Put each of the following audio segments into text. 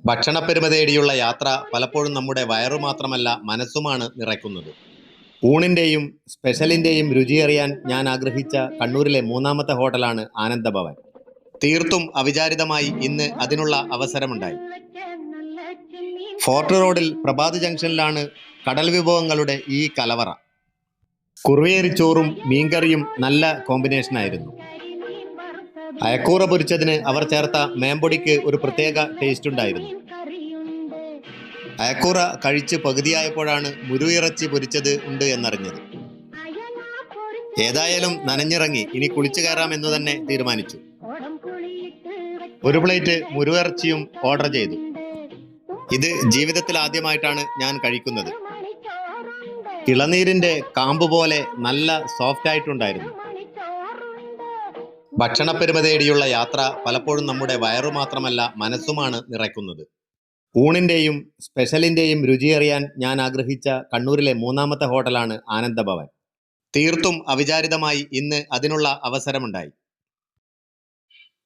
ഭക്ഷണപ്പെരുമ തേടിയുള്ള യാത്ര പലപ്പോഴും നമ്മുടെ വയറു മാത്രമല്ല മനസ്സുമാണ് നിറയ്ക്കുന്നത്. ഊണിൻ്റെയും സ്പെഷ്യലിൻ്റെയും രുചിയറിയാൻ ഞാൻ ആഗ്രഹിച്ച കണ്ണൂരിലെ മൂന്നാമത്തെ ഹോട്ടലാണ് ആനന്ദഭവൻ. തീർത്തും അവിചാരിതമായി ഇന്ന് അതിനുള്ള അവസരമുണ്ടായി. ഫോർട്ട് റോഡിൽ പ്രഭാത് ജംഗ്ഷനിലാണ് കടൽ വിഭവങ്ങളുടെ ഈ കലവറ. കുറുവേറിച്ചോറും മീൻകറിയും നല്ല കോമ്പിനേഷനായിരുന്നു. അയക്കൂറ പൊരിച്ചതിന് അവർ ചേർത്ത മേമ്പൊടിക്ക് ഒരു പ്രത്യേക ടേസ്റ്റ് ഉണ്ടായിരുന്നു. അയക്കൂറ കഴിച്ച് പകുതിയായപ്പോഴാണ് മുരുയിറച്ചി പൊരിച്ചത് ഉണ്ട് എന്നറിഞ്ഞത്. ഏതായാലും നനഞ്ഞിറങ്ങി ഇനി കുളിച്ചു കയറാമെന്ന് തന്നെ തീരുമാനിച്ചു. ഒരു പ്ലേറ്റ് മുരുയിറച്ചിയും ഓർഡർ ചെയ്തു. ഇത് ജീവിതത്തിൽ ആദ്യമായിട്ടാണ് ഞാൻ കഴിക്കുന്നത്. ഇളനീരിന്റെ കാമ്പ് പോലെ നല്ല സോഫ്റ്റ് ആയിട്ടുണ്ടായിരുന്നു. ഭക്ഷണപ്പെരുമ തേടിയുള്ള യാത്ര പലപ്പോഴും നമ്മുടെ വയറു മാത്രമല്ല മനസ്സുമാണ് നിറയ്ക്കുന്നത്. ഊണിൻ്റെയും സ്പെഷ്യലിൻ്റെയും രുചിയറിയാൻ ഞാൻ ആഗ്രഹിച്ച കണ്ണൂരിലെ മൂന്നാമത്തെ ഹോട്ടലാണ് ആനന്ദഭവൻ. തീർത്തും അവിചാരിതമായി ഇന്ന് അതിനുള്ള അവസരമുണ്ടായി.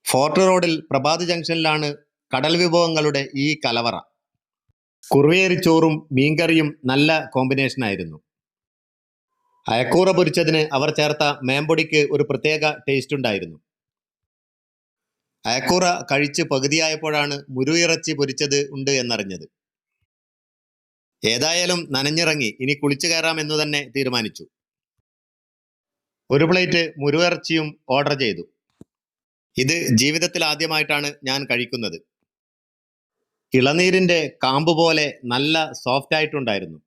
ഫോർട്ട് റോഡിൽ പ്രഭാത് ജംഗ്ഷനിലാണ് കടൽ വിഭവങ്ങളുടെ ഈ കലവറ. കുറുവേറിച്ചോറും മീൻകറിയും നല്ല കോമ്പിനേഷനായിരുന്നു. അയക്കൂറ പൊരിച്ചതിന് അവർ ചേർത്ത മേമ്പൊടിക്ക് ഒരു പ്രത്യേക ടേസ്റ്റ് ഉണ്ടായിരുന്നു. അയക്കൂറ കഴിച്ച് പകുതിയായപ്പോഴാണ് മുരുയിറച്ചി പൊരിച്ചത് ഉണ്ട് എന്നറിഞ്ഞത്. ഏതായാലും നനഞ്ഞിറങ്ങി ഇനി കുളിച്ചു കയറാമെന്ന് തന്നെ തീരുമാനിച്ചു. ഒരു പ്ലേറ്റ് മുരുയിറച്ചിയും ഓർഡർ ചെയ്തു. ഇത് ജീവിതത്തിൽ ആദ്യമായിട്ടാണ് ഞാൻ കഴിക്കുന്നത്. ഇളനീരിന്റെ കാമ്പ് പോലെ നല്ല സോഫ്റ്റ് ആയിട്ടുണ്ടായിരുന്നു.